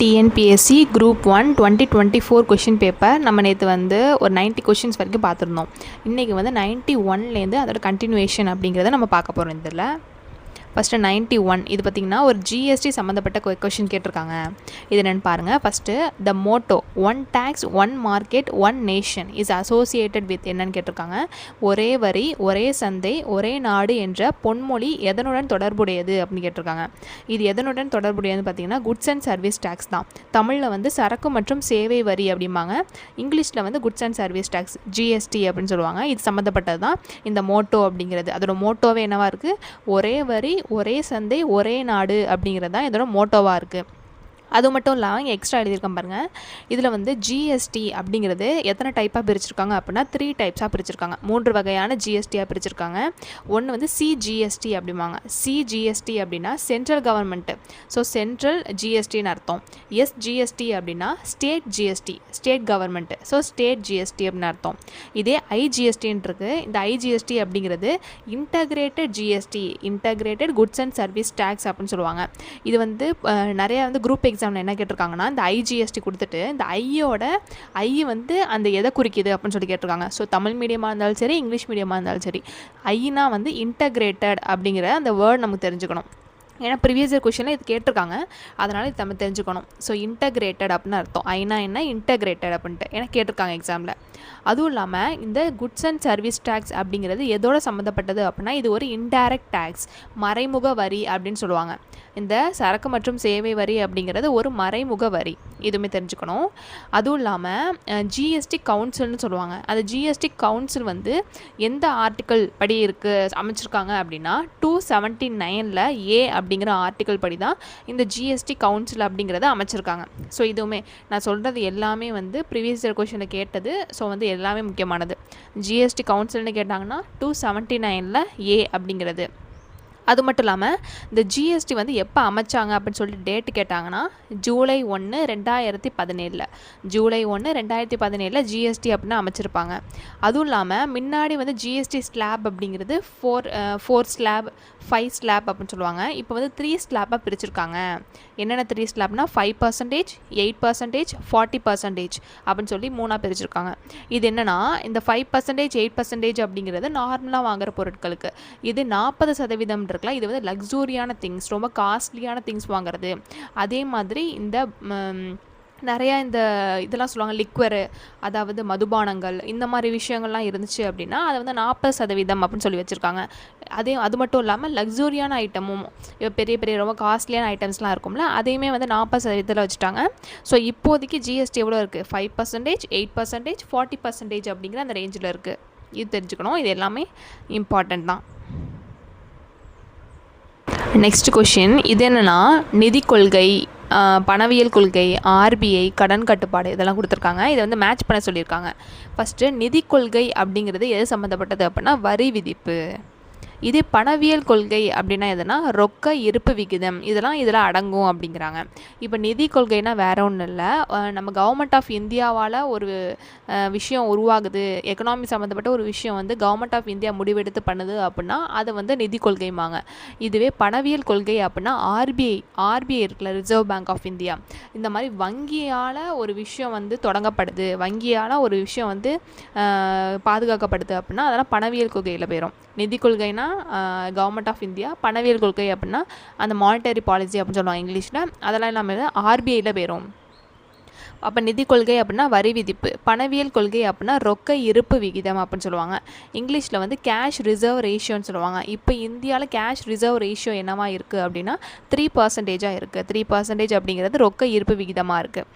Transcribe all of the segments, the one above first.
TNPSC group 1 2024 question paper நம்ம நேற்று வந்து ஒரு 90 கொஷின்ஸ் வரைக்கும் பார்த்துருந்தோம். இன்றைக்கி வந்து 91லேருந்து அதோட கண்டினியூவேஷன் அப்படிங்கிறத நம்ம பார்க்க போகிறோம். இதில் ஃபஸ்ட்டு 91 இது பார்த்திங்கன்னா ஒரு ஜிஎஸ்டி சம்மந்தப்பட்ட கொஷின் கேட்டிருக்காங்க. இது என்னென்னு பாருங்கள். First the motto one tax one market one nation is associated with என்னன்னு கேட்டிருக்காங்க. ஒரே வரி ஒரே சந்தை ஒரே நாடு என்ற பொன்மொழி எதனுடன் தொடர்புடையது அப்படின்னு கேட்டிருக்காங்க. இது எதனுடன் தொடர்புடையதுன்னு பார்த்தீங்கன்னா குட்ஸ் அண்ட் சர்வீஸ் டேக்ஸ் தான். தமிழில் வந்து சரக்கு மற்றும் சேவை வரி அப்படிம்பாங்க. இங்கிலீஷில் வந்து goods and service tax GST அப்படின்னு சொல்லுவாங்க. இது சம்மந்தப்பட்டது தான் இந்த மோட்டோ அப்படிங்கிறது. அதோட மோட்டோவே என்னவா இருக்குது? ஒரே வரி ஒரே சந்தை ஒரே நாடு அப்படிங்கிறது தான் இதோட மோட்டோவாக இருக்குது. அது மட்டும் இல்லாமல் இங்கே எக்ஸ்ட்ரா எழுதியிருக்கேன் பாருங்கள். இதில் வந்து ஜிஎஸ்டி அப்படிங்கிறது எத்தனை டைப்பாக பிரிச்சிருக்காங்க அப்படின்னா 3 டைப்ஸாக பிரிச்சிருக்காங்க. 3 வகையான ஜிஎஸ்டியாக பிரிச்சிருக்காங்க. ஒன்று வந்து சிஜிஎஸ்டி அப்படிம்பாங்க. சிஜிஎஸ்டி அப்படின்னா சென்ட்ரல் கவர்மெண்ட்டு, ஸோ சென்ட்ரல் ஜிஎஸ்டின்னு அர்த்தம். எஸ்ஜிஎஸ்டி அப்படின்னா state GST, state government, so state GST அப்படின்னு அர்த்தம். இதே ஐஜிஎஸ்டின்னு இருக்குது. இந்த ஐஜிஎஸ்டி அப்படிங்கிறது integrated GST, integrated goods and service tax அப்படின்னு சொல்லுவாங்க. இது வந்து நிறையா வந்து குரூப் எக்ஸாமில் என்ன கேட்டிருக்காங்கன்னா இந்த ஐஜிஎஸ்டி கொடுத்துட்டு இந்த ஐ வந்து அந்த எதை குறிக்குது அப்படின்னு சொல்லி கேட்டிருக்காங்க. ஸோ தமிழ் மீடியமாக இருந்தாலும் சரி இங்கிலீஷ் மீடியமாக இருந்தாலும் சரி ஐனா வந்து இன்டகிரேட்டட் அப்படிங்கிற அந்த வேர்ட் நமக்கு தெரிஞ்சுக்கணும். ஏன்னா ப்ரீவியஸ் இயர் கொஷனில் இது கேட்டிருக்காங்க, அதனால் இது நம்ம தெரிஞ்சுக்கணும். ஸோ இன்டகிரேட்டட் அப்படின்னு அர்த்தம். ஐனா என்ன இன்டகிரேட்டட் அப்படின்ட்டு ஏன்னா கேட்டிருக்காங்க எக்ஸாமில். அதுவும் இல்லாமல் இந்த குட்ஸ் அண்ட் சர்வீஸ் டேக்ஸ் அப்படிங்கிறது எதோட சம்மந்தப்பட்டது அப்படின்னா இது ஒரு இன்டைரக்ட் டேக்ஸ், மறைமுக வரி அப்படின்னு சொல்லுவாங்க. இந்த சரக்கு மற்றும் சேவை வரி அப்படிங்கிறது ஒரு மறைமுக வரி, இதுவுமே தெரிஞ்சுக்கணும். அதுவும் இல்லாமல் ஜிஎஸ்டி கவுன்சில்னு சொல்லுவாங்க. அந்த ஜிஎஸ்டி கவுன்சில் வந்து எந்த ஆர்டிக்கல் படி அமைச்சிருக்காங்க அப்படின்னா 279 ஏ அப்படிங்கிற ஆர்டிக்கல் படி தான் இந்த ஜிஎஸ்டி கவுன்சில் அப்படிங்கிறத அமைச்சிருக்காங்க. ஸோ இதுவுமே நான் சொல்கிறது எல்லாமே வந்து ப்ரீவியஸ் இயர் கொஷனில் கேட்டது. ஸோ வந்து எல்லாமே முக்கியமானது. ஜிஎஸ்டி கவுன்சில்னு கேட்டாங்கன்னா 279 ஏ அப்படிங்கிறது. அது மட்டும் இல்லாமல் இந்த ஜிஎஸ்டி வந்து எப்போ அமைச்சாங்க அப்படின்னு சொல்லிட்டு டேட்டு கேட்டாங்கன்னா ஜூலை 1 2017, ஜூலை 1 2017 ஜிஎஸ்டி அப்படின்னு அமைச்சிருப்பாங்க. அதுவும் இல்லாமல் முன்னாடி வந்து ஜிஎஸ்டி ஸ்லாப் அப்படிங்கிறது 4 ஸ்லாப் 5 ஸ்லாப் அப்படின்னு சொல்லுவாங்க. இப்போ வந்து 3 ஸ்லாப்பாக பிரிச்சிருக்காங்க. என்னென்ன 3 ஸ்லாப்னா 5%, 8%, 40% அப்படின்னு சொல்லி 3ஆக பிரிச்சிருக்காங்க. இது என்னென்னா இந்த 5%, 8% அப்படிங்கிறது நார்மலாக வாங்குகிற பொருட்களுக்கு. இது 40% இருக்கலாம். இது வந்து லக்ஸூரியான திங்ஸ், ரொம்ப காஸ்ட்லியான திங்ஸ் வாங்குறது. அதே மாதிரி இந்த நிறையா இந்த இதெல்லாம் சொல்லுவாங்க லிக்வரு, அதாவது மதுபானங்கள், இந்த மாதிரி விஷயங்கள்லாம் இருந்துச்சு அப்படின்னா அதை வந்து 40% அப்படின்னு சொல்லி வச்சுருக்காங்க. அது மட்டும் இல்லாமல் லக்ஸூரியான ஐட்டமும் இப்போ பெரிய பெரிய ரொம்ப காஸ்ட்லியான ஐட்டம்ஸ்லாம் இருக்கும்ல, அதையுமே வந்து 40% வச்சுட்டாங்க. ஸோ இப்போதைக்கு ஜிஎஸ்டி எவ்வளோ இருக்குது? 5%, 8%, 40% அப்படிங்கிற அந்த ரேஞ்சில் இருக்குது. இது தெரிஞ்சுக்கணும். இது எல்லாமே இம்பார்ட்டண்ட் தான். நெக்ஸ்ட் கொஷின் இது என்னென்னா நிதி கொள்கை, பணவியல் கொள்கை, ஆர்பிஐ, கடன் கட்டுப்பாடு இதெல்லாம் கொடுத்துருக்காங்க. இதை வந்து மேட்ச் பண்ண சொல்லியிருக்காங்க. ஃபஸ்ட்டு நிதி கொள்கை அப்படிங்கிறது எது சம்மந்தப்பட்டது அப்படின்னா வரி விதிப்பு. இது பணவியல் கொள்கை அப்படின்னா எதுனா ரொக்க இருப்பு விகிதம், இதில் அடங்கும் அப்படிங்கிறாங்க. இப்போ நிதி கொள்கைனா வேறு ஒன்றும் இல்லை, நம்ம கவர்மெண்ட் ஆஃப் இந்தியாவால் ஒரு விஷயம் உருவாகுது, எக்கனாமி சம்மந்தப்பட்ட ஒரு விஷயம் வந்து கவர்மெண்ட் ஆஃப் இந்தியா முடிவெடுத்து பண்ணுது அப்படின்னா அதை வந்து நிதி கொள்கைமாங்க. இதுவே பணவியல் கொள்கை அப்படின்னா ஆர்பிஐ இருக்குல்ல, ரிசர்வ் பேங்க் ஆஃப் இந்தியா, இந்த மாதிரி வங்கியால் ஒரு விஷயம் வந்து தொடங்கப்படுது, வங்கியால் ஒரு விஷயம் வந்து பாதுகாக்கப்படுது அப்படின்னா அதெல்லாம் பணவியல் கொள்கையில் போயிடும். நிதி கொள்கைனா கவர்மெண்ட் ஆஃப் இந்தியா, பணவியல் கொள்கை அப்படின்னா அந்த மானிட்டரி பாலிசி அப்படின்னு சொல்லுவாங்க இங்கிலீஷில், அதெல்லாம் இல்லாமல் ஆர்பிஐயில் போயிடும். அப்போ நிதி கொள்கை அப்படின்னா வரி விதிப்பு, பணவியல் கொள்கை அப்படின்னா ரொக்க இருப்பு விகிதம் அப்படின்னு சொல்லுவாங்க. இங்கிலீஷில் வந்து கேஷ் ரிசர்வ் ரேஷியோன்னு சொல்லுவாங்க. இப்போ இந்தியாவில் கேஷ் ரிசர்வ் ரேஷியோ என்னவா இருக்குது அப்படின்னா 3% இருக்குது. 3% அப்படிங்கிறது ரொக்க இருப்பு விகிதமாக இருக்குது.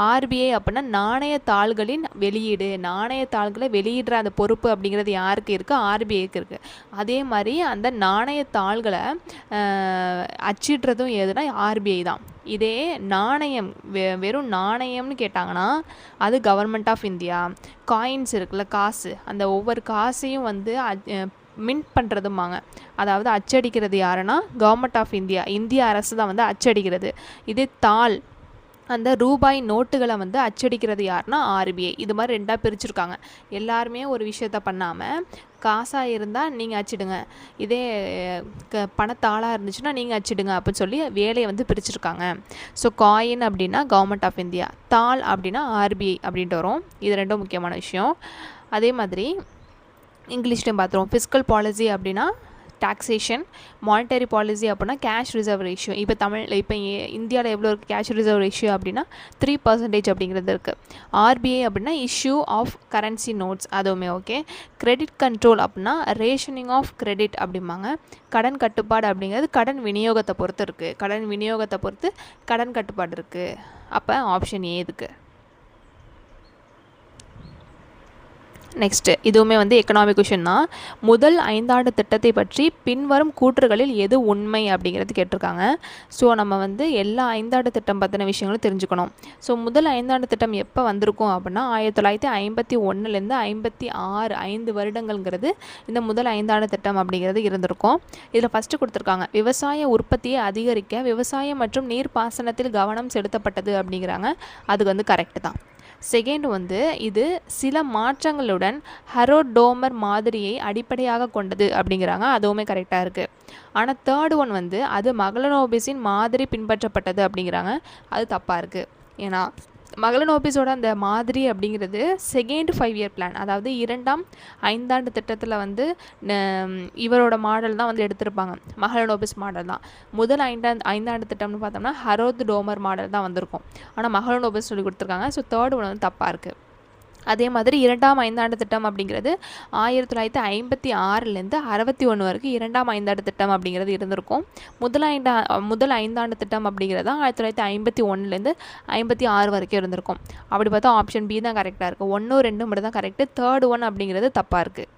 ஆர்பிஐ அப்படின்னா நாணயத்தாள்களின் வெளியீடு, நாணயத்தாள்களை வெளியிடுற அந்த பொறுப்பு அப்படிங்கிறது யாருக்கு இருக்குது? ஆர்பிஐக்கு இருக்குது. அதே மாதிரி அந்த நாணயத்தாள்களை அச்சிடுறதும் எதுனா ஆர்பிஐ தான். இதே நாணயம் வெறும் நாணயம்னு கேட்டாங்கன்னா அது கவர்மெண்ட் ஆஃப் இந்தியா. காயின்ஸ் இருக்குல்ல, காசு, அந்த ஒவ்வொரு காசையும் வந்து மின்ட் பண்ணுறதுமாங்க, அதாவது அச்சடிக்கிறது யாருன்னா கவர்மெண்ட் ஆஃப் இந்தியா, இந்திய அரசு தான் வந்து அச்சடிக்கிறது. இதே தாள் அந்த ரூபாய் நோட்டுகளை வந்து அச்சடிக்கிறது யாருன்னா ஆர்பிஐ. இது மாதிரி ரெண்டாக பிரிச்சுருக்காங்க. எல்லாருமே ஒரு விஷயத்த பண்ணாமல் காசாக இருந்தால் நீங்கள் அச்சிடுங்க, இதே பணத்தாளாக இருந்துச்சுன்னா நீங்கள் அச்சிடுங்க அப்படின்னு சொல்லி வேலையை வந்து பிரிச்சுருக்காங்க. ஸோ காயின் அப்படின்னா கவர்மெண்ட் ஆஃப் இந்தியா, தாள் அப்படின்னா ஆர்பிஐ அப்படின்ட்டு வரும். இது ரெண்டும் முக்கியமான விஷயம். அதே மாதிரி இங்கிலீஷ்லேயும் பார்த்துருவோம். ஃபிஸ்கல் பாலிசி அப்படின்னா டாக்ஸேஷன், மானிட்டரி பாலிசி அப்படின்னா கேஷ் ரிசர்வ் ரேஷியோ. இப்போ இந்தியாவில் எவ்வளோ இருக்குது கேஷ் ரிசர்வ் ரேஷியோ அப்படின்னா 3% அப்படிங்கிறது இருக்குது. ஆர்பிஐ அப்படின்னா இஷ்யூ ஆஃப் கரன்சி நோட்ஸ், அதுவுமே ஓகே. கிரெடிட் கண்ட்ரோல் அப்படின்னா ரேஷனிங் ஆஃப் கிரெடிட் அப்படிம்பாங்க. கடன் கட்டுப்பாடு அப்படிங்கிறது கடன் விநியோகத்தை பொறுத்து இருக்குது. கடன் விநியோகத்தை பொறுத்து கடன் கட்டுப்பாடு இருக்குது. அப்போ ஆப்ஷன் ஏ இதுக்கு. நெக்ஸ்ட்டு இதுவுமே வந்து எக்கனாமிக் கொஷின் தான். முதல் 5 ஆண்டு திட்டத்தை பற்றி பின்வரும் கூற்றுகளில் எது உண்மை அப்படிங்கிறது கேட்டிருக்காங்க. ஸோ நம்ம வந்து எல்லா 5 ஆண்டு திட்டம் பற்றின விஷயங்களும் தெரிஞ்சுக்கணும். ஸோ முதல் 5 ஆண்டு திட்டம் எப்போ வந்திருக்கும் அப்படின்னா 1951லேருந்து 56 5 வருடங்கள்ங்கிறது இந்த முதல் 5 ஆண்டு திட்டம் அப்படிங்கிறது இருந்திருக்கும். இதில் ஃபஸ்ட்டு கொடுத்துருக்காங்க விவசாய உற்பத்தியை அதிகரிக்க விவசாயம் மற்றும் நீர்ப்பாசனத்தில் கவனம் செலுத்தப்பட்டது அப்படிங்கிறாங்க. அது வந்து கரெக்டு தான். செகண்ட் வந்து இது சில மாற்றங்களுடன் ஹரோடோமர் மாதிரியை அடிப்படையாக கொண்டது அப்படிங்கிறாங்க. அதுவுமே கரெக்டாக இருக்குது. ஆனால் தேர்ட் ஒன் வந்து அது மகளனோபிஸின் மாதிரி பின்பற்றப்பட்டது அப்படிங்கிறாங்க. அது தப்பாக இருக்குது. ஏன்னா மகளனோபிஸோட அந்த மாதிரி அப்படிங்கிறது செகண்ட் 5 இயர் பிளான், அதாவது 2ஆம் 5 ஆண்டு திட்டத்தில் வந்து இவரோட மாடல் தான் வந்து எடுத்திருப்பாங்க. மகளனோபிஸ் மாடல் தான். முதல் 5 ஆண்டு திட்டம்னு பார்த்தோம்னா ஹரோடோமர் மாடல் தான் வந்திருக்கும். ஆனால் மகளனோபிஸ் சொல்லி கொடுத்துருக்காங்க. ஸோ தேர்ட் ஒன் வந்து தப்பாக இருக்குது. அதே மாதிரி 2ஆம் 5 ஆண்டு திட்டம் அப்படிங்கிறது 1956லேருந்து 61 வரைக்கும் 2ஆம் 5 ஆண்டு திட்டம் அப்படிங்கிறது இருந்திருக்கும். முதல் 5 ஆண்டு திட்டம் அப்படிங்கிறது 1951லேருந்து 56 வரைக்கும் இருந்திருக்கும். அப்படி பார்த்தா ஆப்ஷன் பி தான் கரெக்டாக இருக்குது. 1 2 மட்டும் தான் கரெக்டு. தேர்ட் ஒன் அப்படிங்கிறது தப்பாக இருக்குது.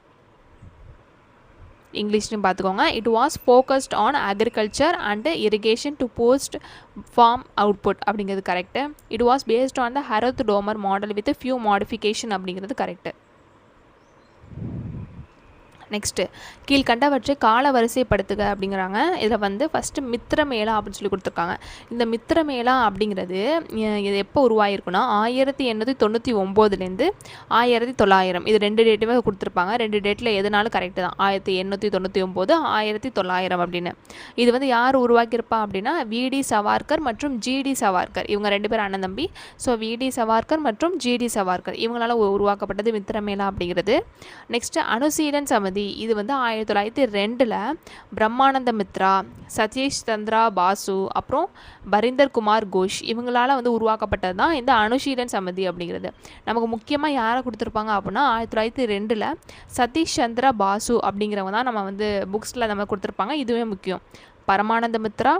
இங்கிலீஷ்லையும் பார்த்துக்கோங்க. It was focused on agriculture and irrigation to post farm output அப்படிங்கிறது correct. It was based on the Harrod Domar model with few modification அப்படிங்கிறது கரெக்டு. நெக்ஸ்ட்டு கீழ்கண்டவற்றை கால வரிசைப்படுத்துக அப்படிங்கிறாங்க. இதில் வந்து ஃபஸ்ட்டு மித்திரமேளா அப்படின்னு சொல்லி கொடுத்துருக்காங்க. இந்த மித்திரமேளா அப்படிங்கிறது இது எப்போ உருவாகிருக்குன்னா 1899லேருந்து 1900 இது 2 டேட்டுமே கொடுத்துருப்பாங்க. 2 டேட்டில் எதுனாலும் கரெக்டு தான். 1899 1900 அப்படின்னு. இது வந்து யார் உருவாக்கியிருப்பா அப்படின்னா விடி சவார்கர் மற்றும் ஜிடி சவார்கர். இவங்க 2 பேர் அண்ணன் தம்பி. ஸோ விடி சவார்கர் மற்றும் ஜிடி சவார்கர் இவங்களால் உருவாக்கப்பட்டது மித்திரமேளா அப்படிங்கிறது. நெக்ஸ்ட்டு அனுசீலன் சமிதி. இது வந்து 1902 பிரம்மானந்த மித்ரா, சதீஷ் சந்திரா பாசு, அப்புறம் பரிந்தர் குமார் கோஷ் இவங்களால் வந்து உருவாக்கப்பட்டது தான் இந்த அனுசீலன் சமிதி அப்படிங்கிறது. நமக்கு முக்கியமாக யாரை கொடுத்துருப்பாங்க அப்படின்னா 1902 சதீஷ் சந்திரா பாசு அப்படிங்கிறவங்க தான் நம்ம வந்து புக்ஸில் நம்ம கொடுத்துருப்பாங்க. இதுவே முக்கியம். பரமானந்த மித்ரா,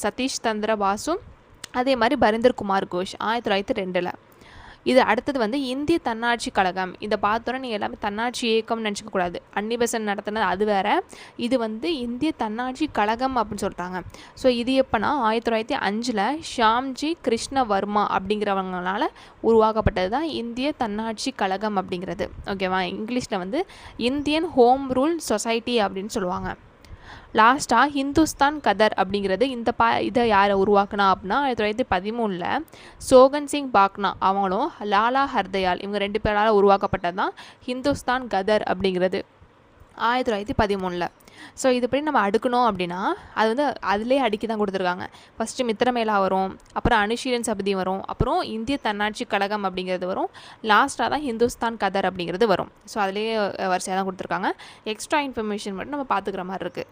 சதீஷ் சந்திர பாசு, அதே மாதிரி பரிந்தர் குமார் கோஷ் 1902. இது அடுத்தது வந்து இந்திய தன்னாட்சி கழகம். இதை பார்த்தோன்னா நீங்கள் எல்லாமே தன்னாட்சி இயக்கம்னு நினச்சிக்கக்கூடாது. அன்னிபெசன்ட் நடத்தினது அது வேறு. இது வந்து இந்திய தன்னாட்சி கழகம் அப்படின்னு சொல்கிறாங்க. ஸோ இது எப்போனா 1905 ஷாம்ஜி கிருஷ்ணவர்மா அப்படிங்கிறவங்களால் உருவாக்கப்பட்டது தான் இந்திய தன்னாட்சி கழகம் அப்படிங்கிறது. ஓகேவா? இங்கிலீஷில் வந்து இந்தியன் ஹோம் ரூல் சொசைட்டி அப்படின்னு சொல்லுவாங்க. லாஸ்ட்டாக ஹிந்துஸ்தான் கதர் அப்படிங்கிறது இதை யாரை உருவாக்குனா அப்படின்னா 1913 சோகன் சிங் பாக்னா அவங்களும் லாலா ஹர்தயால் இவங்க 2 பேரால் உருவாக்கப்பட்டது தான் ஹிந்துஸ்தான் கதர் அப்படிங்கிறது 1913. ஸோ இதுபடி நம்ம அடுக்கணும் அப்படின்னா அது வந்து அதிலே அடுக்கி தான் கொடுத்துருக்காங்க. ஃபஸ்ட்டு மித்திரமேளா வரும், அப்புறம் அனுசீலன் சபதி வரும், அப்புறம் இந்திய தன்னாட்சி கழகம் அப்படிங்கிறது வரும், லாஸ்ட்டாக தான் ஹிந்துஸ்தான் கதர் அப்படிங்கிறது வரும். ஸோ அதிலே வரிசையாக தான் கொடுத்துருக்காங்க. எக்ஸ்ட்ரா இன்ஃபர்மேஷன் மட்டும் நம்ம பார்த்துக்கிற மாதிரி இருக்குது.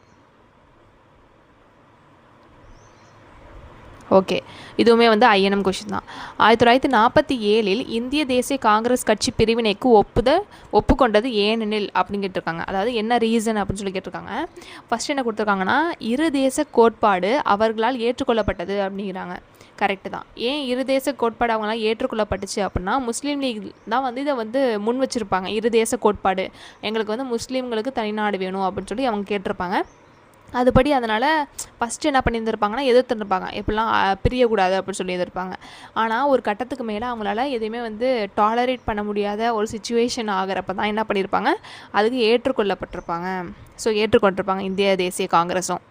ஓகே, இதுவுமே வந்து ஐஎன்எம் கொஷின் தான். 1947 இந்திய தேசிய காங்கிரஸ் கட்சி பிரிவினைக்கு ஒப்புக்கொண்டது ஏனெனில் அப்படின்னு கேட்டிருக்காங்க. அதாவது என்ன ரீசன் அப்படின்னு சொல்லி கேட்டிருக்காங்க. ஃபஸ்ட் என்ன கொடுத்துருக்காங்கன்னா இரு தேச கோட்பாடு அவர்களால் ஏற்றுக்கொள்ளப்பட்டது அப்படிங்கிறாங்க. கரெக்டு தான். ஏன் இரு தேச கோட்பாடு அவங்களாம் ஏற்றுக்கொள்ளப்பட்டுச்சு அப்படின்னா முஸ்லீம் லீக் தான் வந்து இதை வந்து முன் வச்சுருப்பாங்க. இரு தேச கோட்பாடு எங்களுக்கு வந்து முஸ்லீம்களுக்கு தனிநாடு வேணும் அப்படின்னு சொல்லி அவங்க கேட்டிருப்பாங்க. அதுபடி அதனால் ஃபஸ்ட்டு என்ன பண்ணியிருந்திருப்பாங்கன்னா எதிர்த்துருப்பாங்க, எப்படிலாம் பிரியக்கூடாது அப்படின்னு சொல்லி எதிர்ப்பாங்க. ஆனால் ஒரு கட்டத்துக்கு மேலே அவங்களால எதையுமே வந்து டாலரேட் பண்ண முடியாத ஒரு சிச்சுவேஷன் ஆகிறப்ப தான் என்ன பண்ணியிருப்பாங்க, அதுக்கு ஏற்றுக்கொள்ளப்பட்டிருப்பாங்க. ஸோ ஏற்றுக்கொண்டிருப்பாங்க இந்திய தேசிய காங்கிரஸும்.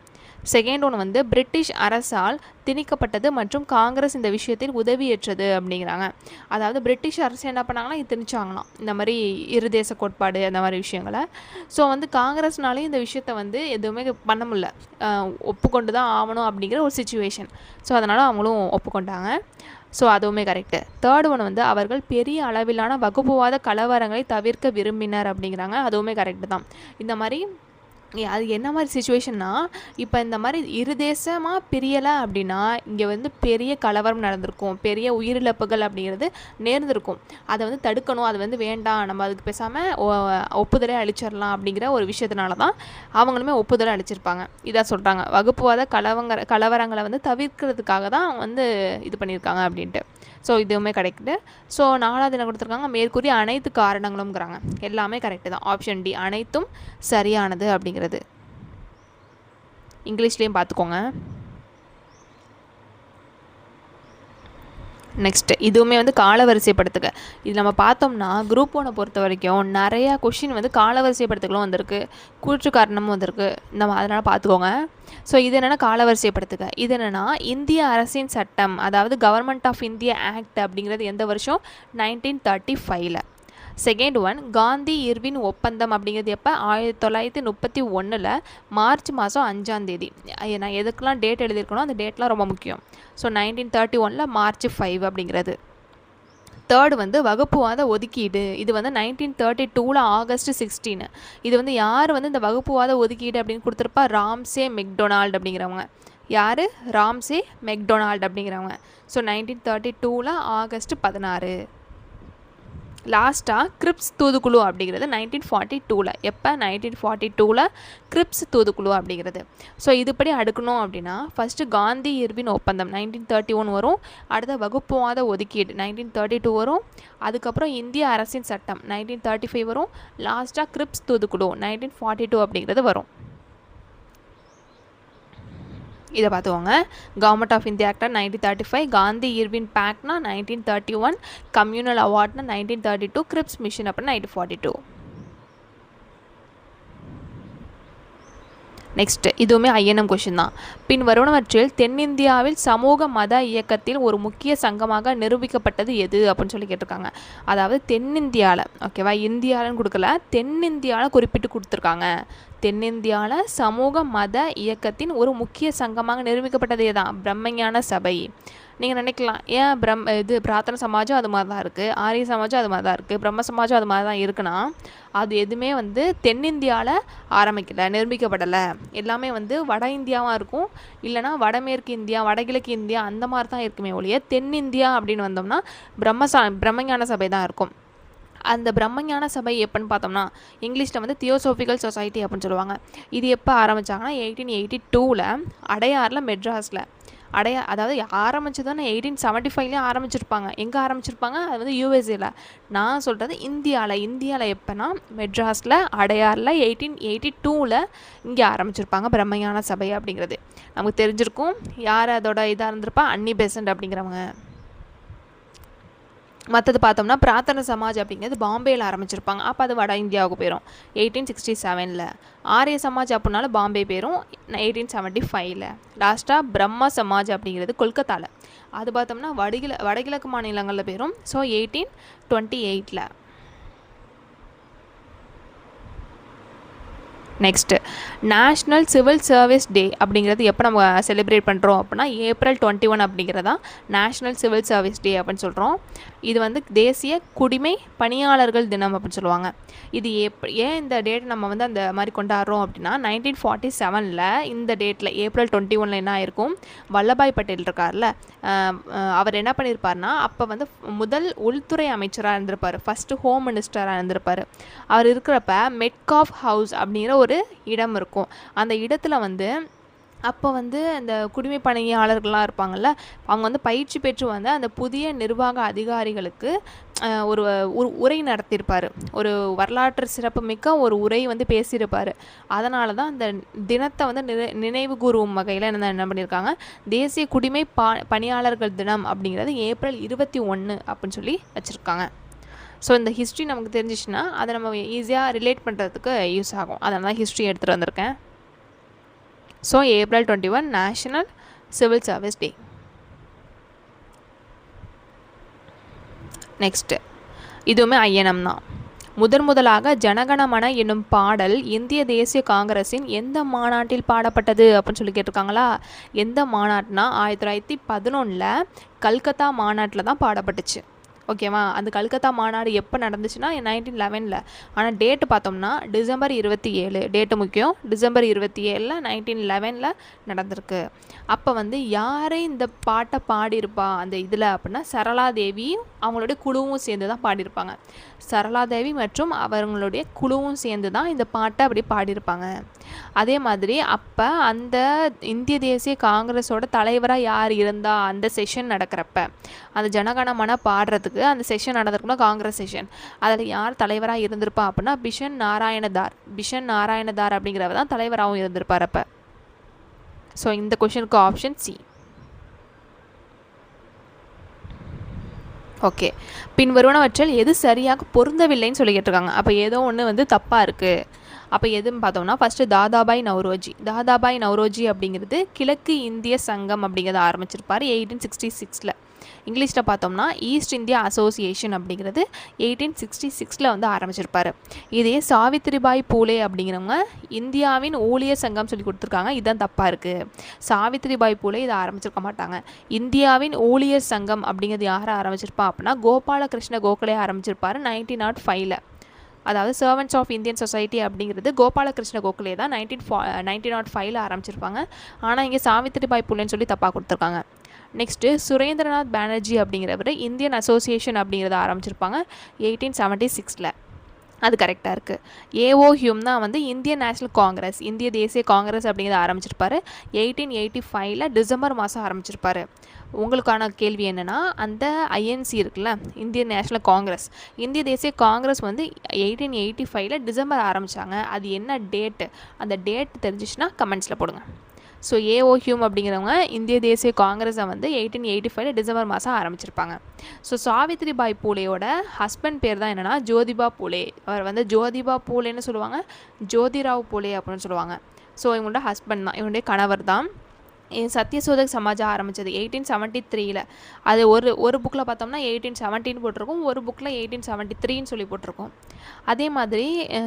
செகண்ட் ஒன்று வந்து பிரிட்டிஷ் அரசால் திணிக்கப்பட்டது மற்றும் காங்கிரஸ் இந்த விஷயத்தில் உதவியேற்றது அப்படிங்கிறாங்க. அதாவது பிரிட்டிஷ் அரசு என்ன பண்ணாங்கன்னா இது திணிச்சாங்களாம் இந்த மாதிரி இருதேச கோட்பாடு அந்த மாதிரி விஷயங்களை. ஸோ வந்து காங்கிரஸ்னாலேயும் இந்த விஷயத்த வந்து எதுவுமே பண்ண முடியல, ஒப்புக்கொண்டு தான் ஆகணும் அப்படிங்கிற ஒரு சுச்சுவேஷன். ஸோ அதனால் அவங்களும் ஒப்புக்கொண்டாங்க. ஸோ அதுவுமே கரெக்டு. தேர்ட் ஒன் வந்து அவர்கள் பெரிய அளவிலான வகுப்புவாத கலவரங்களை தவிர்க்க விரும்பினர் அப்படிங்கிறாங்க. அதுவுமே கரெக்டு தான். இந்த மாதிரி அது என்ன மாதிரி சுச்சுவேஷன்னா, இப்போ இந்த மாதிரி இருதேசமாக பிரியலை அப்படின்னா இங்கே வந்து பெரிய கலவரம் நடந்திருக்கும், பெரிய உயிரிழப்புகள் அப்படிங்கிறது நேர்ந்திருக்கும். அதை வந்து தடுக்கணும், அது வந்து வேண்டாம், நம்ம அதுக்கு பேசாமல் ஒப்புதலை அளிச்சிடலாம் அப்படிங்கிற ஒரு விஷயத்தினால தான் அவங்களுமே ஒப்புதலை அளிச்சிருப்பாங்க. இதாக சொல்கிறாங்க, வகுப்புவாத கலவரங்களை வந்து தவிர்க்கிறதுக்காக தான் அவங்க வந்து இது பண்ணியிருக்காங்க அப்படின்ட்டு. ஸோ இதுவுமே கரெக்டு. ஸோ 4வது என்ன கொடுத்துருக்காங்க, மேற்கூறிய அனைத்து காரணங்களும்ங்கிறாங்க. எல்லாமே கரெக்டு தான். ஆப்ஷன் டி அனைத்தும் சரியானது அப்படிங்கிறது. இங்கிலீஷ்லேயும் பார்த்துக்கோங்க. நெக்ஸ்ட்டு இதுவுமே வந்து காலவரிசைப்படுத்துக. இது நம்ம பார்த்தோம்னா குரூப் 1 பொறுத்த வரைக்கும் நிறையா கொஷின் வந்து காலவரிசைப்படுத்துகளும் வந்திருக்கு, கூற்று காரணமும் வந்திருக்கு. நம்ம அதனால் பார்த்துக்கோங்க. ஸோ இது என்னென்னா காலவரிசைப்படுத்துக. இது என்னென்னா இந்திய அரசின் சட்டம், அதாவது கவர்மெண்ட் ஆஃப் இந்தியா ஆக்ட் அப்படிங்கிறது எந்த வருஷம், 1935. செகண்ட் ஒன் காந்தி இர்வின் ஒப்பந்தம் அப்படிங்கிறது எப்போ, 1931 மார்ச் மாதம் 5ஆம் தேதி. நான் எதுக்கெலாம் டேட் எழுதியிருக்கணும் அந்த டேட்லாம் ரொம்ப முக்கியம். ஸோ 1931 மார்ச் 5 அப்படிங்கிறது. தேர்டு வந்து வகுப்புவாத ஒதுக்கீடு. இது வந்து 1932 ஆகஸ்ட் 16. இது வந்து யார் வந்து இந்த வகுப்புவாத ஒதுக்கீடு அப்படின்னு கொடுத்துருப்பா, ராம்சே மெக்டொனால்டு அப்படிங்கிறவங்க. யார், ராம்சே மெக்டொனால்டு அப்படிங்கிறவங்க. So 1932 August 16. லாஸ்ட்டாக கிரிப்ஸ் தூதுக்குழு அப்படிங்கிறது 1942. எப்போ, 1942 கிரிப்ஸ் தூதுக்குழு அப்படிங்கிறது. ஸோ இதுபடி அடுக்கணும் அப்படின்னா ஃபஸ்ட்டு காந்தி இர்வின் ஒப்பந்தம் 1931 வரும், அடுத்த வகுப்புவாத ஒதுக்கீடு 1932 வரும், அதுக்கப்புறம் இந்திய அரசின் சட்டம் 1935 வரும், லாஸ்ட்டாக கிரிப்ஸ் தூதுக்குழு 1942 அப்படிங்கிறது வரும். இதை பார்த்துக்கோங்க. கவர்மெண்ட் ஆஃப் இந்தியா ஆக்டா 1935, காந்தி இர்வின் பேக்ட்னா 1931, கம்யூனல் அவார்ட்னா 1932, கிரிப்ஸ் மிஷன் அப்படின்னா 1942. நெக்ஸ்ட்டு இதுவுமே ஐஎன்எம் கொஷின் தான். பின் வருவனவற்றில் தென்னிந்தியாவில் சமூக மத இயக்கத்தில் ஒரு முக்கிய சங்கமாக நிரூபிக்கப்பட்டது எது அப்படின்னு சொல்லி கேட்டிருக்காங்க. அதாவது தென்னிந்தியாவில், ஓகேவா, இந்தியாவில்னு கொடுக்கல, தென்னிந்தியாவில் குறிப்பிட்டு கொடுத்துருக்காங்க. தென்னிந்தியாவில் சமூக மத இயக்கத்தின் ஒரு முக்கிய சங்கமாக நிரூபிக்கப்பட்டதே தான் பிரம்மஞான சபை. நீங்கள் நினைக்கலாம், ஏன் இது பிரார்த்தனை சமாஜம் அது மாதிரி தான் இருக்குது, ஆரிய சமாஜம் அது மாதிரி தான் இருக்குது, பிரம்ம சமாஜம் அது மாதிரி தான் இருக்குன்னா, அது எதுவுமே வந்து தென்னிந்தியாவில் ஆரம்பிக்கலை, நிரூபிக்கப்படலை. எல்லாமே வந்து வட இந்தியாவாக இருக்கும், இல்லைனா வடமேற்கு இந்தியா, வடகிழக்கு இந்தியா அந்த மாதிரி தான் இருக்குமே ஒழிய தென்னிந்தியா அப்படின்னு வந்தோம்னா பிரம்மஞான சபை தான் இருக்கும். அந்த பிரம்மஞான சபை எப்போன்னு பார்த்தோம்னா இங்கிலீஷில் வந்து தியோசோஃபிக்கல் சொசைட்டி அப்படின்னு சொல்லுவாங்க. இது எப்போ ஆரம்பித்தாங்கன்னா 1882 அடையாரில், மெட்ராஸில். அதாவது ஆரம்பிச்சதுன்னு 1875 ஆரம்பிச்சிருப்பாங்க. எங்கே ஆரம்பிச்சிருப்பாங்க, அது வந்து யூஎஸ்ஏல. நான் சொல்கிறது இந்தியாவில் எப்போனா மெட்ராஸில், அடையாரில் 1882 இங்கே ஆரம்பிச்சிருப்பாங்க பிரம்மஞான சபை அப்படிங்கிறது. நமக்கு தெரிஞ்சிருக்கும். யார் அதோட இதாக இருந்திருப்பா, அன்னி பெசன்ட் அப்படிங்கிறவங்க. மற்றது பார்த்தோம்னா பிரார்த்தனை சமாஜ் அப்படிங்கிறது பாம்பேயில் ஆரம்பிச்சிருப்பாங்க. அப்போ அது வட இந்தியாவுக்கு போயிடும் 1867. ஆரிய சமாஜ் அப்படின்னாலும் பாம்பே போயிடும் 1875. லாஸ்ட்டாக பிரம்ம சமாஜ் அப்படிங்கிறது கொல்கத்தாவில். அது பார்த்தோம்னா வடகிழக்கு மாநிலங்களில் போயிடும். So 1828. Next national civil service day அப்படிங்கிறது எப்போ நம்ம செலிப்ரேட் பண்ணுறோம் அப்படின்னா April 21 அப்படிங்கிறதா நேஷ்னல் சிவில் சர்வீஸ் டே அப்படின்னு சொல்கிறோம். இது வந்து தேசிய குடிமை பணியாளர்கள் தினம் அப்படின்னு சொல்லுவாங்க. இது ஏன் இந்த டேட் நம்ம வந்து அந்த மாதிரி கொண்டாடுறோம் அப்படின்னா 1947 இந்த டேட்டில் April 21 என்ன ஆயிருக்கும், வல்லபாய் பட்டேல் இருக்கார்ல, அவர் என்ன பண்ணியிருப்பார்னா அப்போ வந்து முதல் உள்துறை அமைச்சராக இருந்திருப்பார், ஃபஸ்ட்டு ஹோம் மினிஸ்டராக இருந்திருப்பார். அவர் இருக்கிறப்ப மெட்காஃப் ஹவுஸ் அப்படிங்கிற ஒரு இடம் இருக்கும். அந்த இடத்துல வந்து அப்போ வந்து அந்த குடிமை பணியாளர்கள்லாம் இருப்பாங்கள்ல, அவங்க வந்து பயிற்சி பெற்று வந்து அந்த புதிய நிர்வாக அதிகாரிகளுக்கு ஒரு உரை நடத்தியிருப்பார். ஒரு வரலாற்று சிறப்புமிக்க ஒரு உரை வந்து பேசியிருப்பார். அதனால தான் அந்த தினத்தை வந்து நினைவு கூறும் வகையில் என்ன பண்ணியிருக்காங்க, தேசிய குடிமை பணியாளர்கள் தினம் அப்படிங்கிறது April 21 அப்படின்னு சொல்லி வச்சுருக்காங்க. ஸோ இந்த ஹிஸ்ட்ரி நமக்கு தெரிஞ்சிச்சுன்னா அதை நம்ம ஈஸியாக ரிலேட் பண்ணுறதுக்கு யூஸ் ஆகும். அதனால தான் ஹிஸ்ட்ரி எடுத்துகிட்டு வந்திருக்கேன். So April 21 national civil service day. Next இதுவுமே ஐஎன்எம் தான். முதலாக ஜனகணமன என்னும் பாடல் இந்திய தேசிய காங்கிரஸின் எந்த மாநாட்டில் பாடப்பட்டது அப்படின்னு சொல்லி கேட்டிருக்காங்களா. எந்த மாநாட்டினா 1911 கல்கத்தா மாநாட்டில் தான் பாடப்பட்டுச்சு. ஓகேவா. அந்த கல்கத்தா மாநாடு எப்போ நடந்துச்சுன்னா 1911. ஆனால் டேட்டு பார்த்தோம்னா December 27. டேட்டு முக்கியம். December 27 1911 நடந்திருக்கு. அப்போ வந்து யாரை இந்த பாட்டை பாடியிருப்பா அந்த இதில் அப்படின்னா சரளாதேவியும் அவங்களுடைய குழுவும் சேர்ந்து தான் பாடியிருப்பாங்க. சரளாதேவி மற்றும் அவங்களுடைய குழுவும் சேர்ந்து தான் இந்த பாட்டை அப்படி பாடியிருப்பாங்க. அதே மாதிரி அப்போ அந்த இந்திய தேசிய காங்கிரஸோட தலைவராக யார் இருந்தா அந்த செஷன் நடக்கிறப்ப அந்த ஜனகணமன பாடுறதுக்கு அந்த செஷன் நடந்திருக்குன்னா காங்கிரஸ் செஷன் அதில் யார் தலைவராக இருந்திருப்பா அப்படின்னா பிஷன் நாராயணதார் அப்படிங்கிறவர் தான் தலைவராகவும் இருந்திருப்பார் அப்போ. ஸோ இந்த கொஷனுக்கு ஆப்ஷன் சி. ஓகே. பின்வருவனவற்றில் எது சரியாக பொருந்தவில்லைன்னு சொல்லி கேட்டிருக்காங்க. அப்போ ஏதோ ஒன்று வந்து தப்பாக இருக்குது. அப்போ எதுன்னு பார்த்தோம்னா ஃபஸ்ட்டு தாதாபாய் நவ்ரோஜி அப்படிங்கிறது கிழக்கு இந்திய சங்கம் அப்படிங்கிறத ஆரம்பிச்சிருப்பார் 1866. இங்கிலீஷில் பார்த்தோம்னா ஈஸ்ட் இந்தியா அசோசியேஷன் அப்படிங்கிறது 1866 வந்து ஆரம்பிச்சிருப்பார். இதே சாவித்ரிபாய் பூலே அப்படிங்கிறவங்க இந்தியாவின் ஊழியர் சங்கம் சொல்லி கொடுத்துருக்காங்க. இதுதான் தப்பாக இருக்குது. சாவித்ரிபாய் பூலே இதை ஆரம்பிச்சிருக்க மாட்டாங்க. இந்தியாவின் ஊழியர் சங்கம் அப்படிங்கிறது யாரை ஆரம்பிச்சிருப்பா அப்படின்னா கோபாலகிருஷ்ண கோகலே ஆரம்பிச்சிருப்பார் 1905. அதாவது சர்வன்ட்ஸ் ஆஃப் இந்தியன் சொசைட்டி அப்படிங்கிறது கோபாலகிருஷ்ண கோகலே தான் 1905 ஆரம்பிச்சிருப்பாங்க. ஆனால் இங்கே சாவித்ரிபாய் பூலேன்னு சொல்லி தப்பாக கொடுத்துருக்காங்க. நெக்ஸ்ட்டு சுரேந்திரநாத் பானர்ஜி அப்படிங்கிறவர் இந்தியன் அசோசியேஷன் அப்படிங்கிறத ஆரம்பிச்சிருப்பாங்க 1876. அது கரெக்டாக இருக்குது. ஏஓ ஹியூம் தான் வந்து இந்தியன் நேஷ்னல் காங்கிரஸ் இந்திய தேசிய காங்கிரஸ் அப்படிங்கிறத ஆரம்பிச்சிருப்பார் 1885 டிசம்பர் மாதம் ஆரம்பிச்சிருப்பார். உங்களுக்கான கேள்வி என்னென்னா அந்த ஐஎன்சி இருக்குல்ல இந்தியன் நேஷ்னல் காங்கிரஸ் இந்திய தேசிய காங்கிரஸ் வந்து 1885 டிசம்பர் ஆரம்பித்தாங்க. அது என்ன டேட்டு அந்த டேட் தெரிஞ்சிச்சுன்னா கமெண்ட்ஸில் போடுங்க. ஸோ ஏஓ ஹியூம் அப்படிங்கிறவங்க இந்திய தேசிய காங்கிரஸை வந்து 1885 டிசம்பர் மாதம் ஆரம்பிச்சிருப்பாங்க. ஸோ சாவித்ரிபாய் பூலேயோட ஹஸ்பண்ட் பேர் தான் என்னென்னா ஜோதிபா பூலே. அவர் வந்து ஜோதிபா பூலேன்னு சொல்லுவாங்க, ஜோதிராவ் பூலே அப்படின்னு சொல்லுவாங்க. ஸோ இவங்களோட ஹஸ்பண்ட் தான், இவங்களுடைய கணவர் தான். சத்யசோதக் சமாஜா ஆரம்பித்தது 1873. அது ஒரு புக்கில் பார்த்தோம்னா 1817 போட்டிருக்கோம், ஒரு புக்கில் 1873 சொல்லி போட்டிருக்கோம். அதே மாதிரி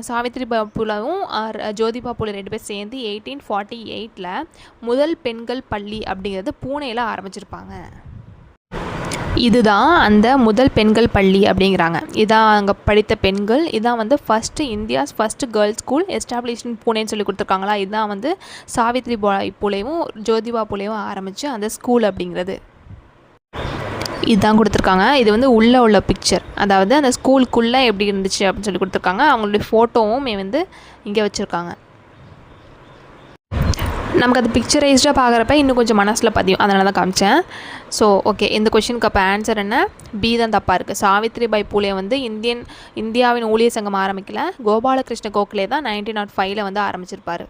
சாவித்ரிபாய் பூலேவும் ஜோதிபா பூலே 2 பேர் சேர்ந்து 1848 முதல் பெண்கள் பள்ளி அப்படிங்கிறது பூனேயில் ஆரம்பிச்சிருப்பாங்க. இதுதான் அந்த முதல் பெண்கள் பள்ளி அப்படிங்கிறாங்க. இதான் அங்கே படித்த பெண்கள். இதான் வந்து India's first girls school established in பூனேன்னு சொல்லி கொடுத்துருக்காங்களா. இதுதான் வந்து சாவித்ரிபாய் பூலேவும் ஜோதிபா பூலேவும் ஆரம்பித்து அந்த ஸ்கூல் அப்படிங்கிறது இதுதான் கொடுத்துருக்காங்க. இது வந்து உள்ளே உள்ள பிக்சர், அதாவது அந்த ஸ்கூலுக்குள்ளே எப்படி இருந்துச்சு அப்படின்னு சொல்லி கொடுத்துருக்காங்க. அவங்களுடைய ஃபோட்டோவும் வந்து இங்கே வச்சுருக்காங்க. நமக்கு அது பிக்சரைஸ்டாக பார்க்குறப்ப இன்னும் கொஞ்சம் மனசில் பதியும், அதனால தான் காமிச்சேன். ஸோ ஓகே, இந்த கொஷனுக்கு அப்போ ஆன்சர் என்ன? பி தான் தப்பாக இருக்குது. சாவித்ரிபாய் பூலே வந்து இந்தியாவின் ஊழியர் சங்கம் ஆரம்பிக்கல, கோபாலகிருஷ்ண கோகலே தான் 1905 வந்து ஆரம்பிச்சிருப்பார்.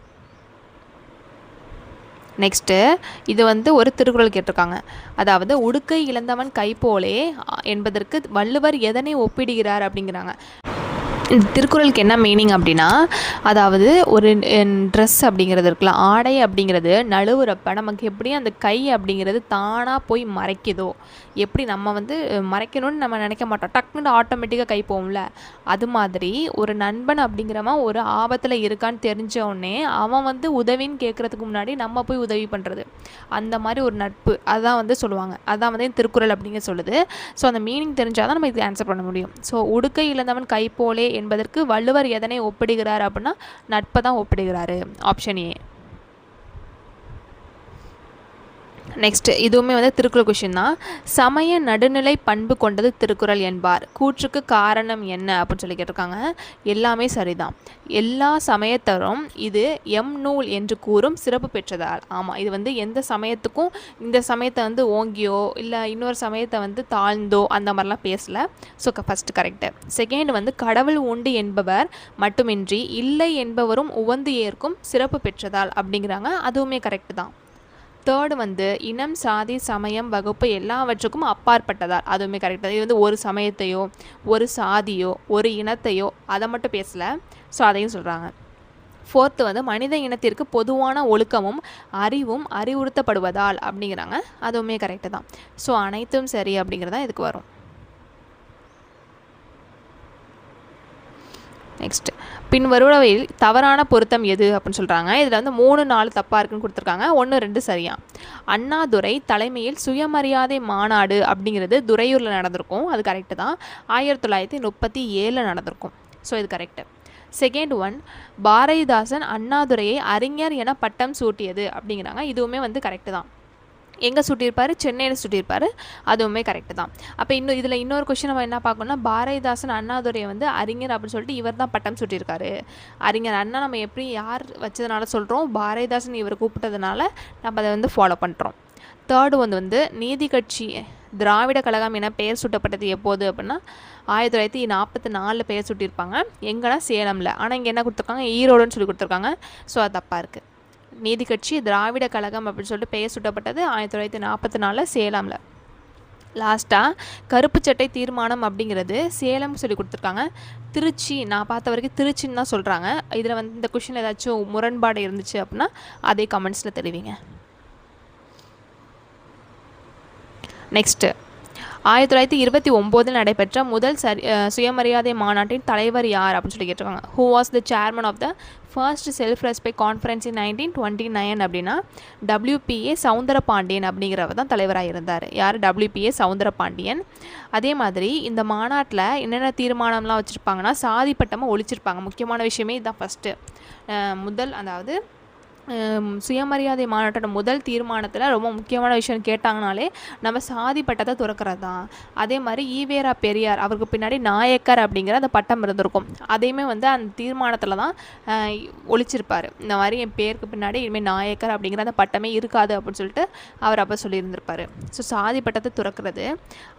நெக்ஸ்ட்டு இது வந்து ஒரு திருக்குறள் கேட்டிருக்காங்க. அதாவது உடுக்கை இழந்தவன் கைப்போலே என்பதற்கு வள்ளுவர் எதனை ஒப்பிடுகிறார் அப்படிங்கிறாங்க. இந்த திருக்குறளுக்கு என்ன மீனிங் அப்படின்னா, அதாவது ஒரு ட்ரெஸ் அப்படிங்கிறது இருக்குல்ல, ஆடை அப்படிங்கிறது நழுவுறப்ப நமக்கு எப்படி அந்த கை அப்படிங்கிறது தானாக போய் மறைக்குதோ, எப்படி நம்ம வந்து மறைக்கணும்னு நம்ம நினைக்க மாட்டோம், டக்குன்னு ஆட்டோமேட்டிக்காக கை போகும்ல, அது மாதிரி ஒரு நண்பன் அப்படிங்கிறவன் ஒரு ஆபத்தில் இருக்கான்னு தெரிஞ்சோடனே அவன் வந்து உதவின்னு கேட்குறதுக்கு முன்னாடி நம்ம போய் உதவி பண்ணுறது, அந்த மாதிரி ஒரு நட்பு, அதான் வந்து சொல்லுவாங்க. அதான் வந்து திருக்குறள் அப்படிங்கிற சொல்லுது. ஸோ அந்த மீனிங் தெரிஞ்சால் தான் நம்ம இதுக்கு ஆன்சர் பண்ண முடியும். ஸோ உடுக்கை இழந்தவன் கை போலே என்பதற்கு வள்ளுவர் எதனை ஒப்பிடுகிறார் அப்படின்னா நட்பை தான் ஒப்பிடுகிறாரு. Option A. நெக்ஸ்ட் இதுவுமே வந்து திருக்குறள் கொஷின் தான். சமய நடுநிலை பண்பு கொண்டது திருக்குறள் என்பார், கூற்றுக்கு காரணம் என்ன அப்படின்னு சொல்லி கேட்டிருக்காங்க. எல்லாமே சரிதான். எல்லா சமயத்தரும் இது நூல் என்று கூறும் சிறப்பு பெற்றதால். ஆமாம், இது வந்து எந்த சமயத்துக்கும் இந்த சமயத்தை வந்து ஓங்கியோ இல்லை இன்னொரு சமயத்தை வந்து தாழ்ந்தோ அந்த மாதிரிலாம் பேசலை. So first correct. செகண்ட் வந்து கடவுள் உண்டு என்பவர் மட்டுமின்றி இல்லை என்பவரும் உவந்து ஏற்கும் சிறப்பு பெற்றதால் அப்படிங்கிறாங்க. அதுவுமே கரெக்டு தான். தேர்டு வந்து இனம் சாதி சமயம் வகுப்பு எல்லாவற்றுக்கும் அப்பாற்பட்டதால், அதுவுமே கரெக்ட் தான். இது வந்து ஒரு சமயத்தையோ ஒரு சாதியோ ஒரு இனத்தையோ அதை மட்டும் பேசலை. ஸோ அதையும் சொல்கிறாங்க. ஃபோர்த்து வந்து மனித இனத்திற்கு பொதுவான ஒழுக்கமும் அறிவும் அறிவுறுத்தப்படுவதால் அப்படிங்கிறாங்க. அதுவுமே கரெக்டு தான். ஸோ அனைத்தும் சரி அப்படிங்கிறதான் இதுக்கு வரும். நெக்ஸ்ட், பின்வருவவையில் தவறான பொருத்தம் எது அப்படின்னு சொல்கிறாங்க. இதில் வந்து 3 4 தப்பாக இருக்குன்னு கொடுத்துருக்காங்க. 1 2 சரியா. அண்ணாதுரை தலைமையில் சுயமரியாதை மாநாடு அப்படிங்கிறது துறையூரில் நடந்திருக்கும். அது கரெக்டு தான். 1937 நடந்திருக்கும். ஸோ இது கரெக்டு. செகண்ட் ஒன், பாரதிதாசன் அண்ணாதுரையை அறிஞர் என பட்டம் சூட்டியது அப்படிங்கிறாங்க. இதுவுமே வந்து கரெக்டு தான். எங்கே சூட்டியிருப்பார்? சென்னையில் சூட்டியிருப்பார். அதுவுமே கரெக்டு தான். அப்போ இன்னொரு கொஸ்டின் நம்ம என்ன பார்க்கணும்னா, பாரதிதாசன் அண்ணாதுரையை வந்து அறிஞர் அப்படின்னு சொல்லிட்டு இவர் தான் பட்டம் சூட்டியிருக்காரு. அறிஞர் அண்ணா நம்ம எப்படி யார் வச்சதுனால சொல்கிறோம்? பாரதிதாசன் இவர் கூப்பிட்டதுனால நம்ம அதை வந்து ஃபாலோ பண்ணுறோம். தேர்டு வந்து நீதி கட்சி திராவிட கழகம் என பெயர் சூட்டப்பட்டது எப்போது அப்படின்னா 1944 பெயர் சூட்டியிருப்பாங்க. எங்கன்னா சேலமில். ஆனால் இங்கே என்ன கொடுத்துருக்காங்க? ஈரோடுன்னு சொல்லி கொடுத்துருக்காங்க. ஸோ அது தப்பாக இருக்குது. நீதி கட்சி திராவிட கழகம் அப்படின்னு சொல்லிட்டு பெயர் சூட்டப்பட்டது 1944 சேலமில். லாஸ்ட்டாக கருப்பு சட்டை தீர்மானம் அப்படிங்கிறது சேலம் சொல்லி கொடுத்துருக்காங்க. திருச்சி, நான் பார்த்த வரைக்கும் திருச்சின்னு தான் சொல்கிறாங்க. இதில் வந்து இந்த கொஷின் ஏதாச்சும் முரண்பாடு இருந்துச்சு அப்படின்னா அதே கமெண்ட்ஸில் தெரிவிங்க. நெக்ஸ்ட்டு, 1929 நடைபெற்ற முதல் சுயமரியாதை மாநாட்டின் தலைவர் யார் அப்படின்னு சொல்லி கேட்டிருக்காங்க. Who was the chairman of the first self respect conference in 1929 அப்படின்னா WPA சவுந்தரபாண்டியன் அப்படிங்கிறவர் தான் தலைவராக இருந்தார். யார்? WPA சவுந்தரபாண்டியன். அதே மாதிரி இந்த மாநாட்டில் என்னென்ன தீர்மானம்லாம் வச்சுருப்பாங்கன்னா, சாதி பட்டமாக ஒழிச்சிருப்பாங்க. முக்கியமான விஷயமே இதுதான் ஃபஸ்ட்டு. அதாவது சுயமரியாதை மாநாட்டோட முதல் தீர்மானத்தில் ரொம்ப முக்கியமான விஷயம் கேட்டாங்கனாலே நம்ம சாதி பட்டத்தை துறக்கிறது தான். அதே மாதிரி ஈவேரா பெரியார், அவருக்கு பின்னாடி நாயக்கர் அப்படிங்கிற அந்த பட்டம் இருந்திருக்கும். அதையுமே வந்து அந்த தீர்மானத்தில் தான் ஒழிச்சிருப்பார். இந்த மாதிரி என் பேருக்கு பின்னாடி இனிமேல் நாயக்கர் அப்படிங்கிற அந்த பட்டமே இருக்காது அப்படின்னு சொல்லிட்டு அவர் அப்போ சொல்லியிருந்திருப்பார். ஸோ சாதி பட்டத்தை துறக்கிறது.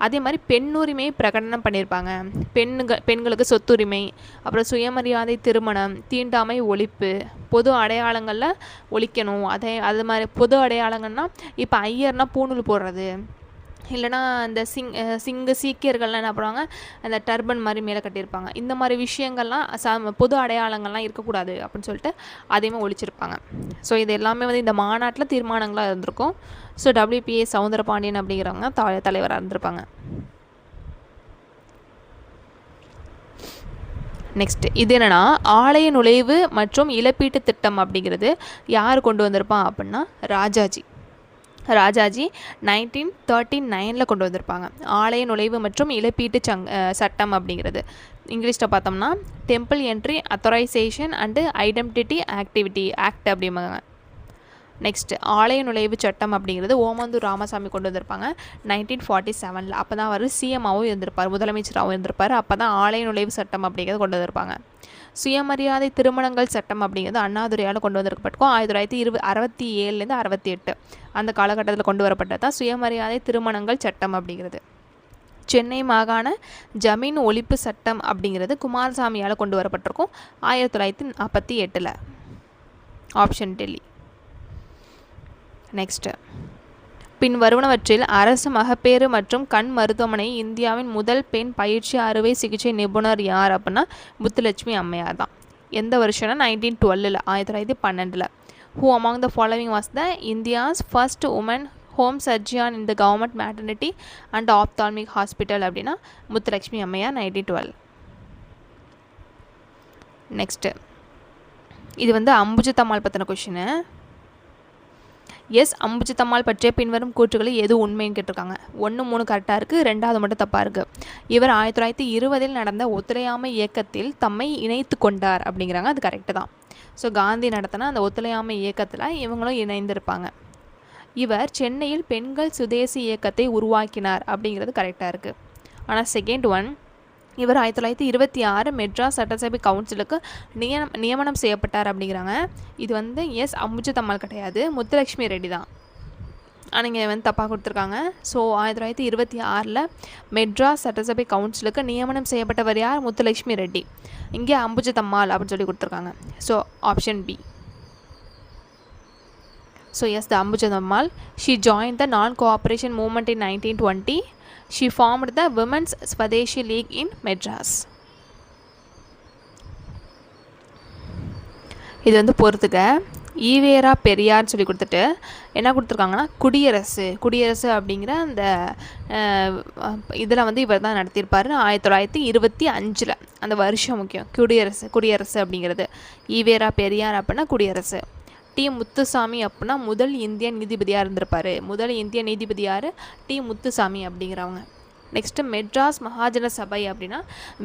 அதே மாதிரி பெண்ணுரிமையை பிரகடனம் பண்ணியிருப்பாங்க. பெண்களுக்கு சொத்துரிமை, அப்புறம் சுயமரியாதை திருமணம், தீண்டாமை ஒழிப்பு, பொது அடையாளங்களில் ஒழிக்கணும். அது மாதிரி பொது அடையாளங்கள்னா இப்போ ஐயர்னா பூணூல் போடுறது, இல்லைனா இந்த சீக்கியர்கள்லாம் என்ன பண்ணுவாங்க, அந்த டர்பன் மாதிரி மேலே கட்டியிருப்பாங்க. இந்த மாதிரி விஷயங்கள்லாம் பொது அடையாளங்கள்லாம் இருக்கக்கூடாது அப்படின்னு சொல்லிட்டு அதையுமே ஒழிச்சிருப்பாங்க. ஸோ இது எல்லாமே வந்து இந்த மாநாட்டில் தீர்மானங்களாக இருந்திருக்கும். ஸோ WPA சவுந்தரபாண்டியன் அப்படிங்கிறவங்க தலைவராக இருந்திருப்பாங்க. நெக்ஸ்ட், இது என்னென்னா ஆலய நுழைவு மற்றும் இழப்பீட்டு திட்டம் அப்படிங்கிறது யார் கொண்டு வந்திருப்பான் அப்படின்னா ராஜாஜி 1939 கொண்டு வந்திருப்பாங்க. ஆலய நுழைவு மற்றும் இழப்பீட்டு சட்டம் அப்படிங்கிறது இங்கிலீஷில் பார்த்தோம்னா temple entry authorisation and identity act அப்படிம்பாங்க. நெக்ஸ்ட், ஆலய நுழைவு சட்டம் அப்படிங்கிறது ஓமந்தூர் ராமசாமி கொண்டு வந்திருப்பாங்க 1947. அப்போ தான் அவர் சிஎம்மாகவும் இருந்திருப்பார், முதலமைச்சராகவும் இருந்திருப்பார். அப்போ தான் ஆலய நுழைவு சட்டம் அப்படிங்கிறது கொண்டு வந்திருப்பாங்க. சுயமரியாதை திருமணங்கள் சட்டம் அப்படிங்கிறது அண்ணாதுரையால் கொண்டு வந்திருக்கப்பட்டிருக்கும். 1967 68 அந்த காலகட்டத்தில் கொண்டு வரப்பட்டது தான் சுயமரியாதை திருமணங்கள் சட்டம் அப்படிங்கிறது. சென்னை மாகாண ஜமீன் ஒழிப்பு சட்டம் அப்படிங்கிறது குமாரசாமியால் கொண்டு வரப்பட்டிருக்கும் 1948. ஆப்ஷன் டெல்லி. நெக்ஸ்ட்டு, பின் வருவனவற்றில் அரசு மகப்பேறு மற்றும் கண் மருத்துவமனை இந்தியாவின் முதல் பெண் பயிற்சி அறுவை சிகிச்சை நிபுணர் யார் அப்படின்னா முத்துலட்சுமி அம்மையார் தான். எந்த வருஷம்னா 1912 1912. Who among the following was the India's first woman home surgeon in the government maternity and ophthalmic hospital அப்படின்னா முத்துலட்சுமி அம்மையார் 1912. நெக்ஸ்ட்டு, இது வந்து அம்புஜத்தம்மாள் பற்றின கொஷினு. அம்புஜத்தம்மாள் பற்றிய பின்வரும் கூற்றுகளில் எது உண்மைன்னு கேட்டிருக்காங்க. 1 3 கரெக்டாக இருக்குது, 2வது மட்டும் தப்பாக இருக்குது. இவர் 1920 நடந்த ஒத்துழையாமை இயக்கத்தில் தம்மை இணைத்து கொண்டார் அப்படிங்கிறாங்க. அது கரெக்டு தான். ஸோ காந்தி நடத்தின அந்த ஒத்துழையாமை இயக்கத்தில் இவங்களும் இணைந்திருப்பாங்க. இவர் சென்னையில் பெண்கள் சுதேசி இயக்கத்தை உருவாக்கினார் அப்படிங்கிறது கரெக்டாக இருக்குது. ஆனால் செகண்ட் ஒன், இவர் 1926 மெட்ராஸ் சட்டசபை கவுன்சிலுக்கு நியமனம் செய்யப்பட்டார் அப்படிங்கிறாங்க. இது வந்து அம்புஜத்தம்மாள் கிடையாது, முத்துலட்சுமி ரெட்டி தான். நீங்கள் வந்து தப்பாக கொடுத்துருக்காங்க. ஸோ 1926 மெட்ராஸ் சட்டசபை கவுன்சிலுக்கு நியமனம் செய்யப்பட்டவர் யார்? முத்துலட்சுமி ரெட்டி. இங்கே அம்புஜத்தம்மாள் அப்படின்னு சொல்லி கொடுத்துருக்காங்க. So option B. So the Ambujathammal. She join the non cooperation movement in 1920. She formed the Women's Swadeshi League in Madras. இது வந்து பொறுத்துக்க. ஈவேரா பெரியார்னு சொல்லி கொடுத்துட்டு என்ன கொடுத்துருக்காங்கன்னா குடியரசு அப்படிங்கிற அந்த இதில் வந்து இவர் தான் நடத்தியிருப்பார் 1925. அந்த வருஷம் முக்கியம். குடியரசு அப்படிங்கிறது. ஈவேரா பெரியார் அப்படின்னா குடியரசு. டி முத்துசாமி அப்படின்னா முதல் இந்திய நீதிபதியாக இருந்திருப்பார். முதல் இந்திய நீதிபதி யார்? டி முத்துசாமி அப்படிங்கிறவங்க. நெக்ஸ்ட்டு மெட்ராஸ் மகாஜன சபை அப்படின்னா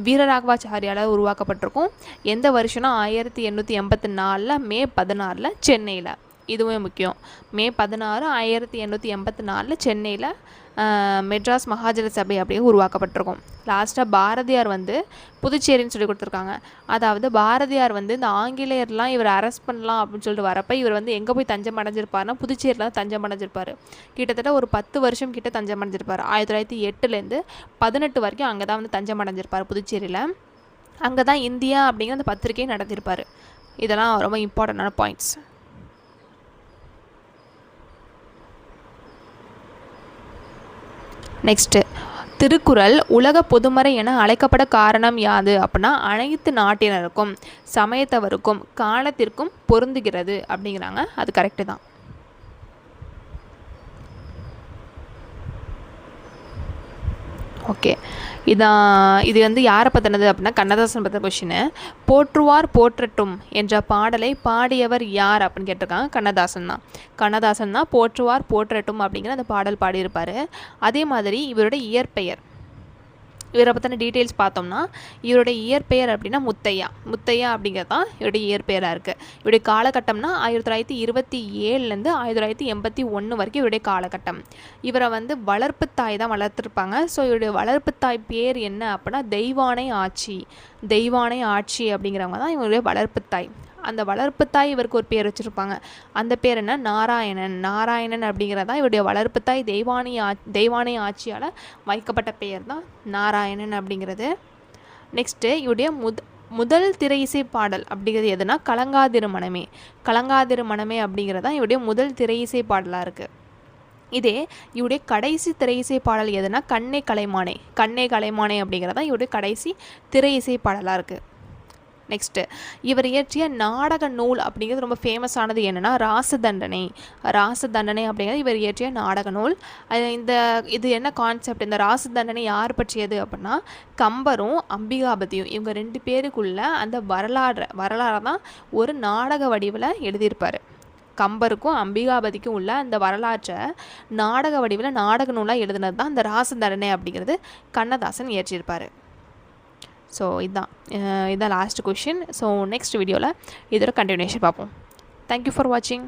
வீரராகவாச்சாரியால் உருவாக்கப்பட்டிருக்கும். எந்த வருஷம்னா 1884 மே 16 சென்னையில். இதுவே முக்கியம். மே 16 1884 சென்னையில் மெட்ராஸ் மகாஜன சபை அப்படியே உருவாக்கப்பட்டிருக்கும். லாஸ்ட்டாக பாரதியார் வந்து புதுச்சேரின்னு சொல்லி கொடுத்துருக்காங்க. அதாவது பாரதியார் வந்து இந்த ஆங்கிலேயர்லாம் இவர் அரெஸ்ட் பண்ணலாம் அப்படின்னு சொல்லிட்டு வரப்போ இவர் வந்து எங்கே போய் தஞ்சம் அடைஞ்சிருப்பார்னா புதுச்சேரியில் தான் தஞ்சம் அடைஞ்சிருப்பார். கிட்டத்தட்ட ஒரு 10 வருஷம் கிட்ட தஞ்சம் அடைஞ்சிருப்பார். 1908 18 வரைக்கும் அங்கே தான் வந்து தஞ்சம் அடைஞ்சிருப்பார் புதுச்சேரியில். அங்கே தான் இந்தியா அப்படிங்கிற அந்த பத்திரிகையை நடத்தியிருப்பார். இதெல்லாம் ரொம்ப இம்பார்ட்டண்டான பாயிண்ட்ஸ். நெக்ஸ்ட்டு, திருக்குறள் உலக பொதுமறை என அழைக்கப்பட காரணம் யாது அப்படின்னா அனைத்து நாட்டினருக்கும் சமயத்தவருக்கும் காலத்திற்கும் பொருந்துகிறது அப்படிங்கிறாங்க. அது கரெக்டு தான். ஓகே, இது வந்து யாரை பற்றினது அப்படின்னா கண்ணதாசன் பற்றின கொஷின். போற்றுவார் போற்றட்டும் என்ற பாடலை பாடியவர் யார் அப்படின்னு கேட்டிருக்காங்க. கண்ணதாசன் தான் போற்றுவார் போற்றட்டும் அப்படிங்கிற அந்த பாடல் பாடியிருப்பார். அதே மாதிரி இவருடைய இயற்பெயர், இவரை பற்றின டீட்டெயில்ஸ் பார்த்தோம்னா இவருடைய இயற்பெயர் அப்படின்னா முத்தையா அப்படிங்கிறது தான் இவருடைய இயற்பெயராக இருக்குது. இவருடைய காலகட்டம்னா 1927 1981 வரைக்கும் இவருடைய காலகட்டம். இவரை வந்து வளர்ப்பு தாய் தான் வளர்த்துருப்பாங்க. ஸோ இவருடைய வளர்ப்பு தாய் பேர் என்ன அப்படின்னா தெய்வானை ஆட்சி அப்படிங்கிறவங்க தான் இவருடைய வளர்ப்பு தாய். அந்த வளர்ப்பு தாய் இவருக்கு ஒரு பேர் வச்சுருப்பாங்க. அந்த பேர் என்ன? நாராயணன் அப்படிங்கிறது தான் இவருடைய வளர்ப்பு தாய் தெய்வானை ஆட்சியால் வைக்கப்பட்ட பெயர் தான் நாராயணன் அப்படிங்கிறது. நெக்ஸ்ட்டு இவருடைய முதல் திரை இசை பாடல் அப்படிங்கிறது எதுனா கலங்காதிரு மனமே அப்படிங்கிறது தான் இவருடைய முதல் திரை இசை பாடலாக இருக்குது. இதே இவருடைய கடைசி திரை இசை பாடல் எதுனா கண்ணே கலைமானே அப்படிங்கிறது தான் இவருடைய கடைசி திரை இசை பாடலாக இருக்குது. நெக்ஸ்ட்டு, இவர் இயற்றிய நாடக நூல் அப்படிங்கிறது ரொம்ப ஃபேமஸானது என்னென்னா ராசதண்டனை அப்படிங்கிறது இவர் இயற்றிய நாடக நூல். இது என்ன கான்செப்ட்? இந்த ராசதண்டனை யார் பற்றியது அப்படின்னா கம்பரும் அம்பிகாபதியும் இவங்க 2 பேருக்குள்ள அந்த வரலாறை தான் ஒரு நாடக வடிவில் எழுதியிருப்பார். கம்பருக்கும் அம்பிகாபதிக்கும் உள்ள அந்த வரலாற்றை நாடக வடிவில் நாடக நூலாக எழுதுனது தான் இந்த ராசதண்டனை அப்படிங்கிறது கண்ணதாசன் இயற்றியிருப்பார். ஸோ இதுதான் லாஸ்ட் கொஷின். ஸோ நெக்ஸ்ட் வீடியோவில் இதோட கண்டினியூஷன் பார்ப்போம். தேங்க்யூ ஃபார் வாட்சிங்.